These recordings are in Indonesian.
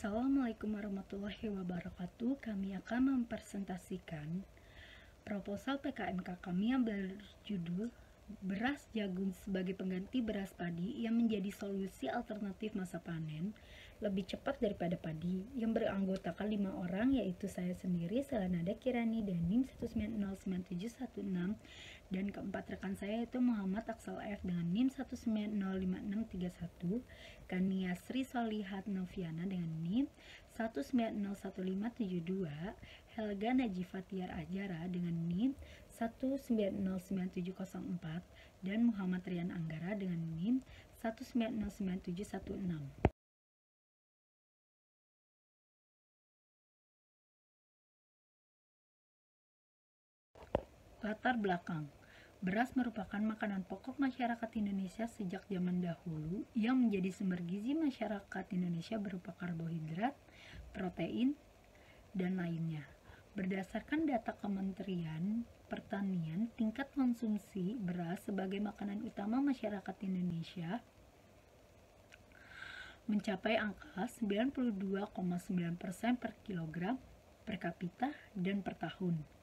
Assalamualaikum warahmatullahi wabarakatuh. Kami akan mempresentasikan proposal PKMK kami yang berjudul Beras Jagung sebagai pengganti beras padi yang menjadi solusi alternatif masa panen lebih cepat daripada padi, yang beranggotakan 5 orang, yaitu saya sendiri, Selanada Kirani Danim 1909716, dan keempat rekan saya yaitu Muhammad Aksal F dengan NIM 1905631, Kania Sri Solihat Noviana dengan NIM 1901572, Helga Najifatiar Ajara dengan NIM 1909704, dan Muhammad Rian Anggara dengan NIM 1909716. Latar belakang. Beras merupakan makanan pokok masyarakat Indonesia sejak zaman dahulu yang menjadi sumber gizi masyarakat Indonesia berupa karbohidrat, protein, dan lainnya. Berdasarkan data Kementerian Pertanian, tingkat konsumsi beras sebagai makanan utama masyarakat Indonesia mencapai angka 92,9% per kilogram per kapita dan per tahun.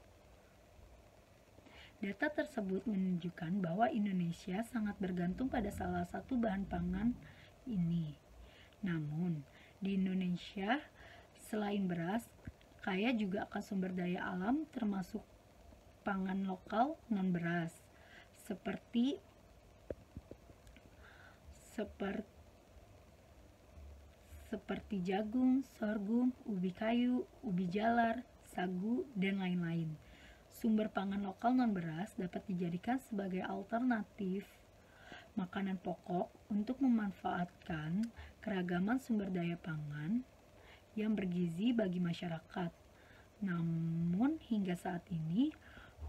Data tersebut menunjukkan bahwa Indonesia sangat bergantung pada salah satu bahan pangan ini. Namun, di Indonesia selain beras, kaya juga akan sumber daya alam termasuk pangan lokal non-beras seperti jagung, sorghum, ubi kayu, ubi jalar, sagu, dan lain-lain. Sumber pangan lokal non-beras dapat dijadikan sebagai alternatif makanan pokok untuk memanfaatkan keragaman sumber daya pangan yang bergizi bagi masyarakat. Namun, hingga saat ini,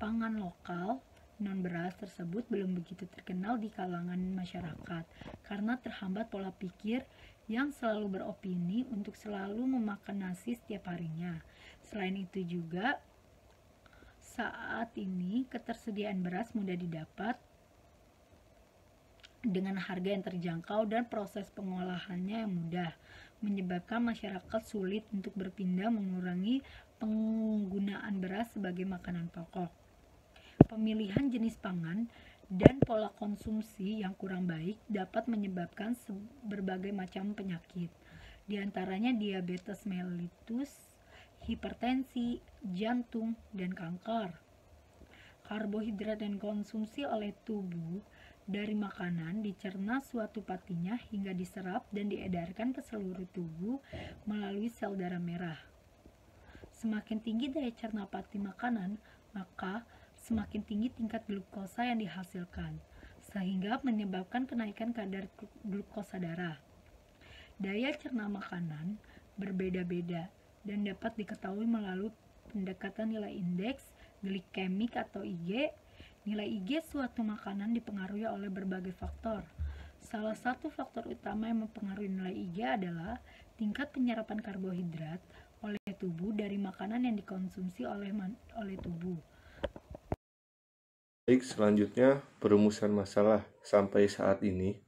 pangan lokal non-beras tersebut belum begitu terkenal di kalangan masyarakat karena terhambat pola pikir yang selalu beropini untuk selalu memakan nasi setiap harinya. Selain itu juga, saat ini ketersediaan beras mudah didapat dengan harga yang terjangkau dan proses pengolahannya yang mudah, menyebabkan masyarakat sulit untuk berpindah mengurangi penggunaan beras sebagai makanan pokok. Pemilihan jenis pangan dan pola konsumsi yang kurang baik dapat menyebabkan berbagai macam penyakit, diantaranya diabetes mellitus, hipertensi, jantung, dan kanker. Karbohidrat dan konsumsi oleh tubuh dari makanan dicerna suatu patinya hingga diserap dan diedarkan ke seluruh tubuh melalui sel darah merah. Semakin tinggi daya cerna pati makanan, maka semakin tinggi tingkat glukosa yang dihasilkan, sehingga menyebabkan kenaikan kadar glukosa darah. Daya cerna makanan berbeda-beda dan dapat diketahui melalui pendekatan nilai indeks glikemik atau IG. Nilai IG suatu makanan dipengaruhi oleh berbagai faktor. Salah satu faktor utama yang mempengaruhi nilai IG adalah tingkat penyerapan karbohidrat oleh tubuh dari makanan yang dikonsumsi oleh tubuh. Baik, selanjutnya perumusan masalah. Sampai saat ini,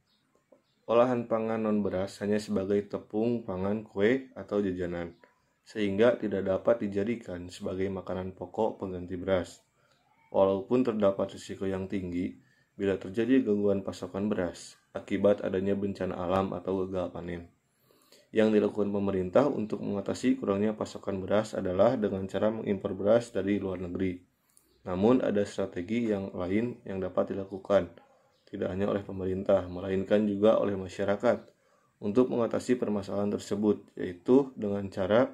olahan pangan non-beras hanya sebagai tepung pangan, kue, atau jajanan, sehingga tidak dapat dijadikan sebagai makanan pokok pengganti beras. Walaupun terdapat risiko yang tinggi bila terjadi gangguan pasokan beras akibat adanya bencana alam atau gagal panen. Yang dilakukan pemerintah untuk mengatasi kurangnya pasokan beras adalah dengan cara mengimpor beras dari luar negeri. Namun ada strategi yang lain yang dapat dilakukan, tidak hanya oleh pemerintah, melainkan juga oleh masyarakat untuk mengatasi permasalahan tersebut, yaitu dengan cara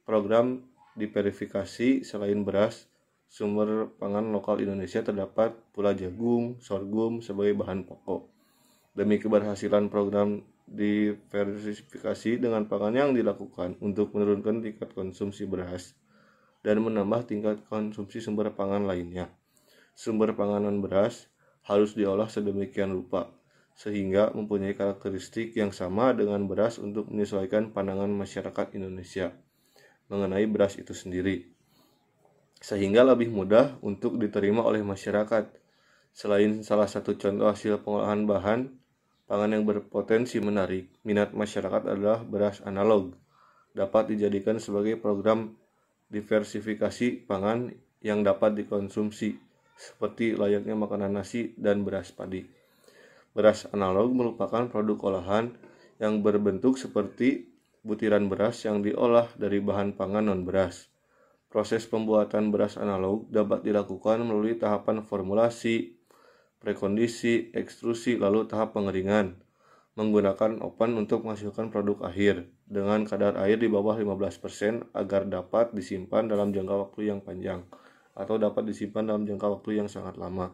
program diverifikasi. Selain beras, sumber pangan lokal Indonesia terdapat pula jagung, sorghum sebagai bahan pokok. Demi keberhasilan program diverifikasi dengan pangan yang dilakukan untuk menurunkan tingkat konsumsi beras dan menambah tingkat konsumsi sumber pangan lainnya, sumber pangan non-beras harus diolah sedemikian rupa sehingga mempunyai karakteristik yang sama dengan beras untuk menyesuaikan pandangan masyarakat Indonesia mengenai beras itu sendiri, sehingga lebih mudah untuk diterima oleh masyarakat. Selain salah satu contoh hasil pengolahan bahan pangan yang berpotensi menarik minat masyarakat adalah beras analog. dapat dijadikan sebagai program diversifikasi pangan yang dapat dikonsumsi, seperti layaknya makanan nasi dan beras padi. Beras analog merupakan produk olahan yang berbentuk seperti butiran beras yang diolah dari bahan pangan non-beras. Proses pembuatan beras analog dapat dilakukan melalui tahapan formulasi, prekondisi, ekstrusi, lalu tahap pengeringan, menggunakan oven untuk menghasilkan produk akhir dengan kadar air di bawah 15% agar dapat disimpan dalam jangka waktu yang panjang atau dapat disimpan dalam jangka waktu yang sangat lama.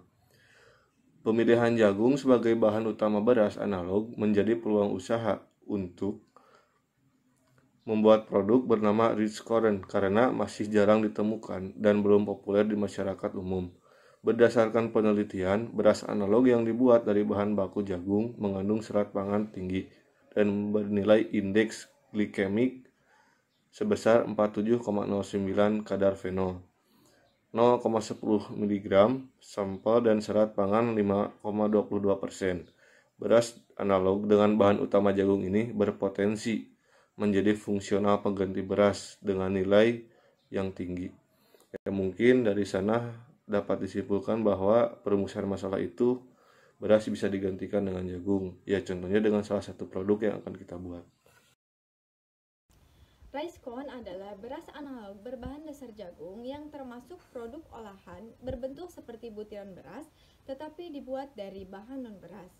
Pemilihan jagung sebagai bahan utama beras analog menjadi peluang usaha untuk membuat produk bernama rich corn karena masih jarang ditemukan dan belum populer di masyarakat umum. Berdasarkan penelitian, beras analog yang dibuat dari bahan baku jagung mengandung serat pangan tinggi dan bernilai indeks glikemik sebesar 47,09 kadar fenol, 0,10 mg sampel dan serat pangan 5,22%. Beras analog dengan bahan utama jagung ini berpotensi menjadi fungsional pengganti beras dengan nilai yang tinggi. Mungkin dari sana dapat disimpulkan bahwa perumusan masalah itu beras bisa digantikan dengan jagung. Ya, contohnya dengan salah satu produk yang akan kita buat. Rice corn adalah beras analog berbahan dasar jagung yang termasuk produk olahan berbentuk seperti butiran beras tetapi dibuat dari bahan non-beras.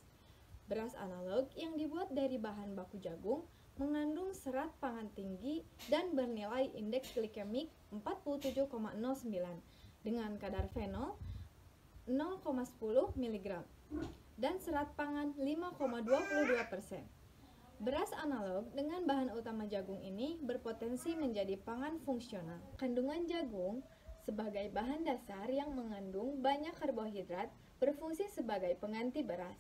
Beras analog yang dibuat dari bahan baku jagung mengandung serat pangan tinggi dan bernilai indeks glikemik 47,09 dengan kadar fenol 0,10 mg dan serat pangan 5,22%. Beras analog dengan bahan utama jagung ini berpotensi menjadi pangan fungsional. Kandungan jagung sebagai bahan dasar yang mengandung banyak karbohidrat berfungsi sebagai pengganti beras.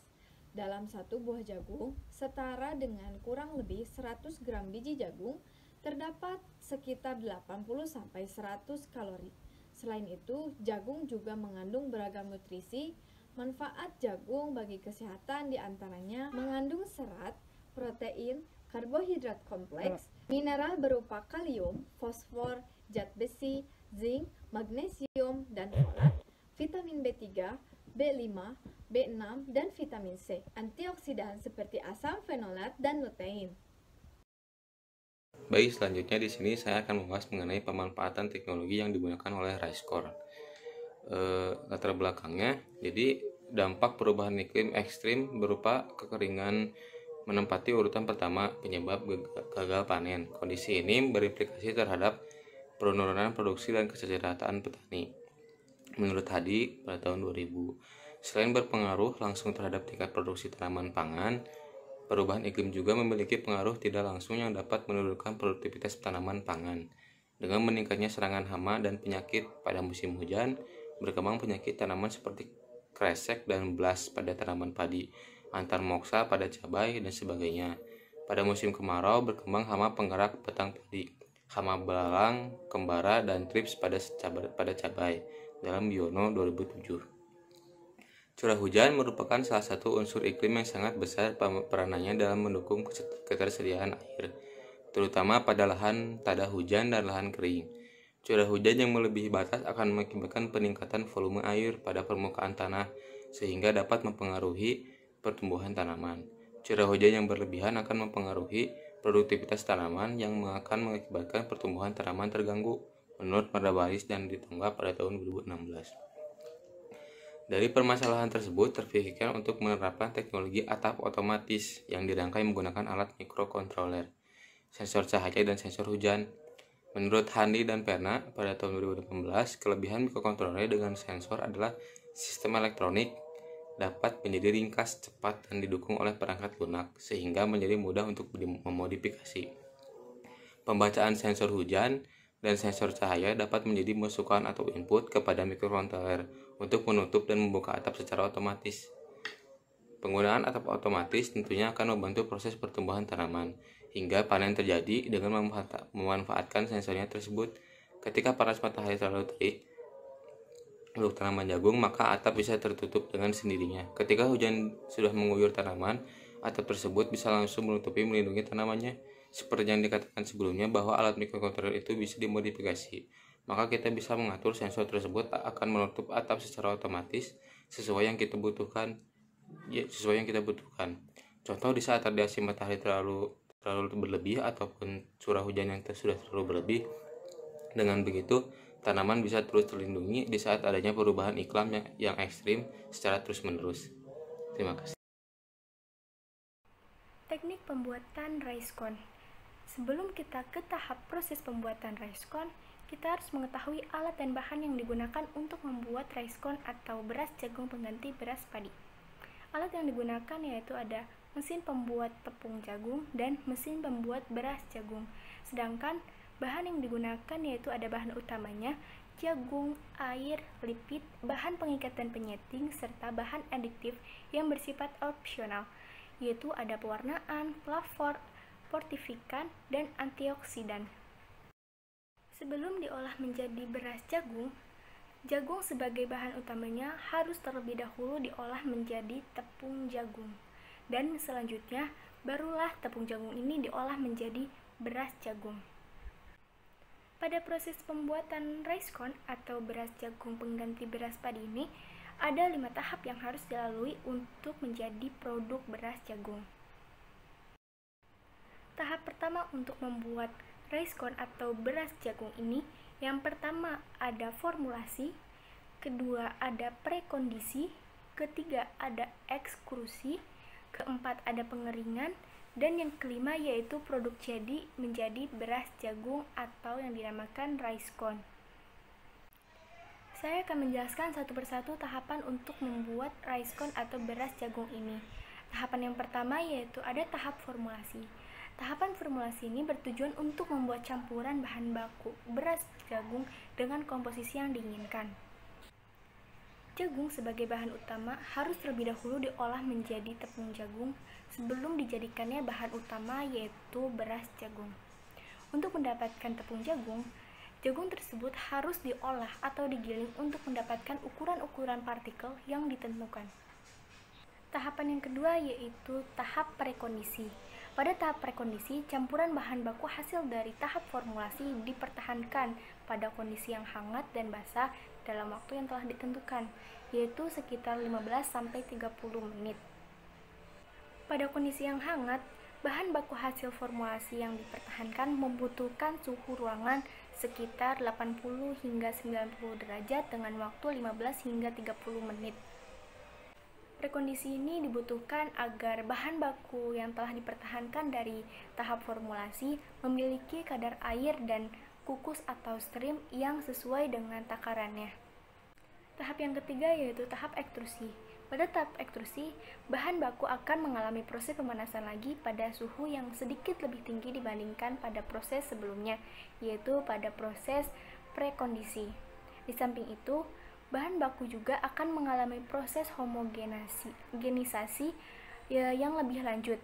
Dalam satu buah jagung, setara dengan kurang lebih 100 gram biji jagung, terdapat sekitar 80-100 kalori. Selain itu, jagung juga mengandung beragam nutrisi. Manfaat jagung bagi kesehatan diantaranya mengandung serat, protein, karbohidrat kompleks, mineral berupa kalium, fosfor, zat besi, zinc, magnesium, dan folat, vitamin B3, B5, B6, dan vitamin C, antioksidan seperti asam fenolat dan lutein. Baik, selanjutnya di sini saya akan membahas mengenai pemanfaatan teknologi yang digunakan oleh Rice corn. Latar belakangnya, jadi dampak perubahan iklim ekstrim berupa kekeringan menempati urutan pertama penyebab gagal panen. Kondisi ini berimplikasi terhadap penurunan produksi dan kesejahteraan petani. Menurut Hadi pada tahun 2000, selain berpengaruh langsung terhadap tingkat produksi tanaman pangan, perubahan iklim juga memiliki pengaruh tidak langsung yang dapat menurunkan produktivitas tanaman pangan. Dengan meningkatnya serangan hama dan penyakit pada musim hujan, berkembang penyakit tanaman seperti kresek dan blast pada tanaman padi, antar moksa pada cabai, dan sebagainya. Pada musim kemarau, berkembang hama penggerak batang padi, hama belalang, kembara, dan trips pada cabai dalam Biono 2007. Curah hujan merupakan salah satu unsur iklim yang sangat besar peranannya dalam mendukung ketersediaan air, terutama pada lahan tada hujan dan lahan kering. Curah hujan yang melebihi batas akan mengakibatkan peningkatan volume air pada permukaan tanah sehingga dapat mempengaruhi pertumbuhan tanaman. Curah hujan yang berlebihan akan mempengaruhi produktivitas tanaman yang akan mengakibatkan pertumbuhan tanaman terganggu, menurut Mardabaris dan Ditonggap pada tahun 2016. Dari permasalahan tersebut terpikirkan untuk menerapkan teknologi atap otomatis yang dirangkai menggunakan alat mikrokontroler, sensor cahaya, dan sensor hujan. Menurut Handi dan Perna pada tahun 2018, kelebihan mikrokontroler dengan sensor adalah sistem elektronik dapat menjadi ringkas, cepat, dan didukung oleh perangkat lunak sehingga menjadi mudah untuk memodifikasi. Pembacaan sensor hujan dan sensor cahaya dapat menjadi masukan atau input kepada mikrokontroler untuk menutup dan membuka atap secara otomatis. Penggunaan atap otomatis tentunya akan membantu proses pertumbuhan tanaman hingga panen terjadi dengan memanfaatkan sensornya tersebut. Ketika panas matahari terlalu terik untuk tanaman jagung, maka atap bisa tertutup dengan sendirinya. Ketika hujan sudah mengguyur tanaman, atap tersebut bisa langsung menutupi melindungi tanamannya Seperti yang dikatakan sebelumnya bahwa alat mikrokontroler itu bisa dimodifikasi, maka kita bisa mengatur sensor tersebut akan menutup atap secara otomatis sesuai yang kita butuhkan. Contoh, di saat radiasi matahari terlalu berlebih ataupun curah hujan yang sudah terlalu berlebih. Dengan begitu, tanaman bisa terus terlindungi di saat adanya perubahan iklim yang ekstrim secara terus-menerus. Terima kasih. Teknik pembuatan rice cone. Sebelum kita ke tahap proses pembuatan rice cone, kita harus mengetahui alat dan bahan yang digunakan untuk membuat rice cone atau beras jagung pengganti beras padi. Alat yang digunakan yaitu ada mesin pembuat tepung jagung dan mesin pembuat beras jagung. Sedangkan bahan yang digunakan yaitu ada bahan utamanya jagung, air, lipid, bahan pengikat dan penyeting, serta bahan adiktif yang bersifat opsional, yaitu ada pewarnaan, flavor, fortifikan, dan antioksidan. Sebelum diolah menjadi beras jagung, jagung sebagai bahan utamanya harus terlebih dahulu diolah menjadi tepung jagung. Dan selanjutnya, barulah tepung jagung ini diolah menjadi beras jagung. Pada proses pembuatan rice cone atau beras jagung pengganti beras padi ini, ada 5 tahap yang harus dilalui untuk menjadi produk beras jagung. Tahap pertama untuk membuat rice cone atau beras jagung ini, yang pertama ada formulasi, kedua ada prekondisi, ketiga ada ekskrusi, keempat ada pengeringan, dan yang kelima yaitu produk jadi menjadi beras jagung atau yang dinamakan rice cone. Saya akan menjelaskan satu persatu tahapan untuk membuat rice cone atau beras jagung ini. Tahapan yang pertama yaitu ada tahap formulasi. Tahapan formulasi ini bertujuan untuk membuat campuran bahan baku beras jagung dengan komposisi yang diinginkan. Jagung sebagai bahan utama harus terlebih dahulu diolah menjadi tepung jagung sebelum dijadikannya bahan utama yaitu beras jagung. Untuk mendapatkan tepung jagung, jagung tersebut harus diolah atau digiling untuk mendapatkan ukuran-ukuran partikel yang ditentukan. Tahapan yang kedua yaitu tahap prekondisi. Pada tahap prekondisi, campuran bahan baku hasil dari tahap formulasi dipertahankan pada kondisi yang hangat dan basah dalam waktu yang telah ditentukan, yaitu sekitar 15-30 menit. Pada kondisi yang hangat, bahan baku hasil formulasi yang dipertahankan membutuhkan suhu ruangan sekitar 80 hingga 90 derajat dengan waktu 15 hingga 30 menit. Prekondisi ini dibutuhkan agar bahan baku yang telah dipertahankan dari tahap formulasi memiliki kadar air dan kukus atau stream yang sesuai dengan takarannya. Tahap yang ketiga yaitu tahap ekstrusi. Pada tahap ekstrusi, bahan baku akan mengalami proses pemanasan lagi pada suhu yang sedikit lebih tinggi dibandingkan pada proses sebelumnya, yaitu pada proses prekondisi. Di samping itu, bahan baku juga akan mengalami proses homogenisasi yang lebih lanjut,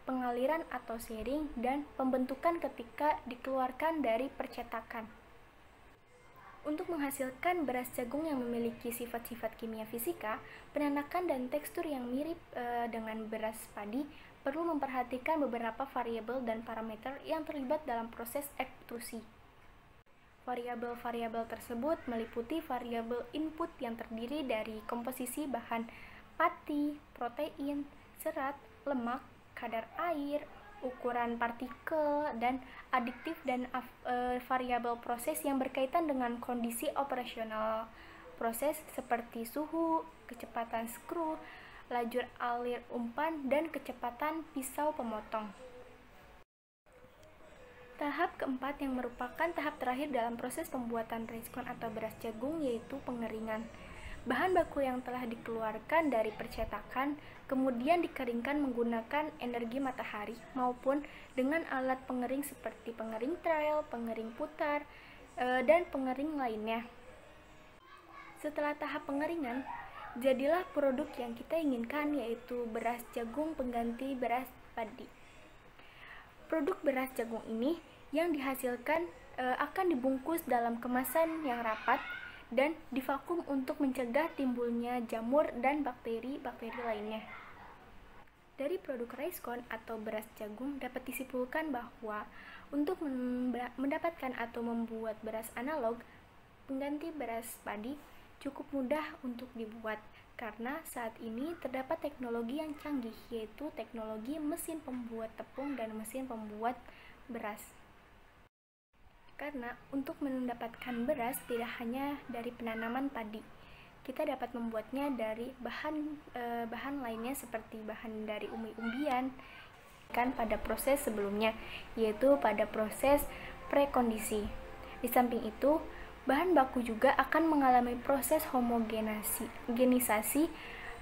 pengaliran atau sharing, dan pembentukan ketika dikeluarkan dari percetakan. Untuk menghasilkan beras jagung yang memiliki sifat-sifat kimia fisika, penanakan dan tekstur yang mirip dengan beras padi, perlu memperhatikan beberapa variabel dan parameter yang terlibat dalam proses ekstrusi. Variabel-variabel tersebut meliputi variabel input yang terdiri dari komposisi bahan pati, protein, serat, lemak, kadar air, ukuran partikel, dan adiktif, dan variabel proses yang berkaitan dengan kondisi operasional proses seperti suhu, kecepatan skru, lajur alir umpan, dan kecepatan pisau pemotong. Tahap keempat yang merupakan tahap terakhir dalam proses pembuatan rice cone atau beras jagung yaitu pengeringan. Bahan baku yang telah dikeluarkan dari percetakan kemudian dikeringkan menggunakan energi matahari maupun dengan alat pengering seperti pengering trail, pengering putar, dan pengering lainnya. Setelah tahap pengeringan, jadilah produk yang kita inginkan yaitu beras jagung pengganti beras padi. Produk beras jagung ini yang dihasilkan akan dibungkus dalam kemasan yang rapat dan divakum untuk mencegah timbulnya jamur dan bakteri-bakteri lainnya. Dari produk rice corn atau beras jagung dapat disimpulkan bahwa untuk mendapatkan atau membuat beras analog pengganti beras padi cukup mudah untuk dibuat karena saat ini terdapat teknologi yang canggih, yaitu teknologi mesin pembuat tepung dan mesin pembuat beras. Karena untuk mendapatkan beras tidak hanya dari penanaman padi, kita dapat membuatnya dari bahan lainnya seperti bahan dari umbi-umbian kan pada proses sebelumnya, yaitu pada proses prekondisi. Di samping itu, bahan baku juga akan mengalami proses homogenisasi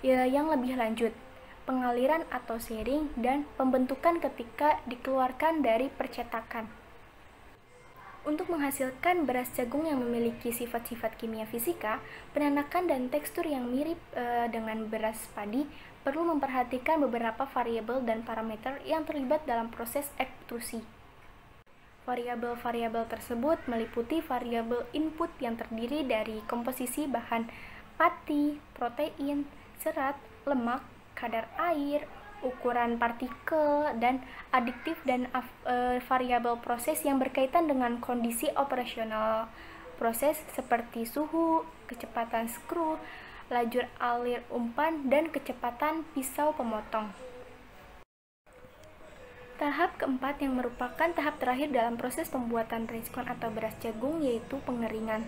yang lebih lanjut, pengaliran atau sharing, dan pembentukan ketika dikeluarkan dari percetakan. Untuk menghasilkan beras jagung yang memiliki sifat-sifat kimia fisika, penanakan dan tekstur yang mirip dengan beras padi, perlu memperhatikan beberapa variabel dan parameter yang terlibat dalam proses ekstrusi. Variabel-variabel tersebut meliputi variabel input yang terdiri dari komposisi bahan pati, protein, serat, lemak, kadar air, ukuran partikel, dan adiktif, dan variabel proses yang berkaitan dengan kondisi operasional proses seperti suhu, kecepatan skru, lajur alir umpan, dan kecepatan pisau pemotong. Tahap keempat yang merupakan tahap terakhir dalam proses pembuatan rice corn atau beras jagung yaitu pengeringan.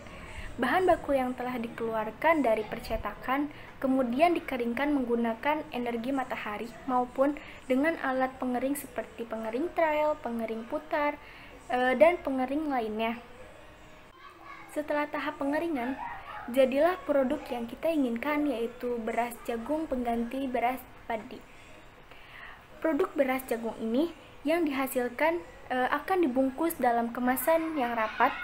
Bahan baku yang telah dikeluarkan dari percetakan kemudian dikeringkan menggunakan energi matahari maupun dengan alat pengering seperti pengering trail, pengering putar, dan pengering lainnya. Setelah tahap pengeringan, jadilah produk yang kita inginkan, yaitu beras jagung pengganti beras padi. Produk beras jagung ini yang dihasilkan akan dibungkus dalam kemasan yang rapat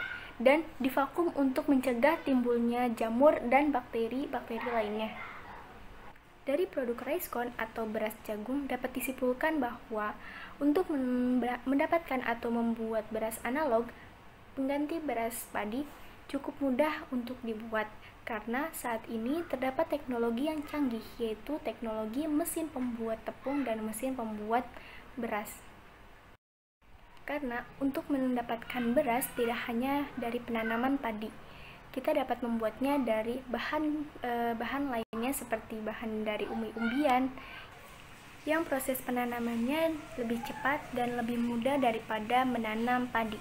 dan divakum untuk mencegah timbulnya jamur dan bakteri-bakteri lainnya. Dari produk rice corn atau beras jagung dapat disimpulkan bahwa untuk mendapatkan atau membuat beras analog pengganti beras padi cukup mudah untuk dibuat karena saat ini terdapat teknologi yang canggih, yaitu teknologi mesin pembuat tepung dan mesin pembuat beras. Karena untuk mendapatkan beras tidak hanya dari penanaman padi, kita dapat membuatnya dari bahan lainnya seperti bahan dari umbi-umbian yang proses penanamannya lebih cepat dan lebih mudah daripada menanam padi.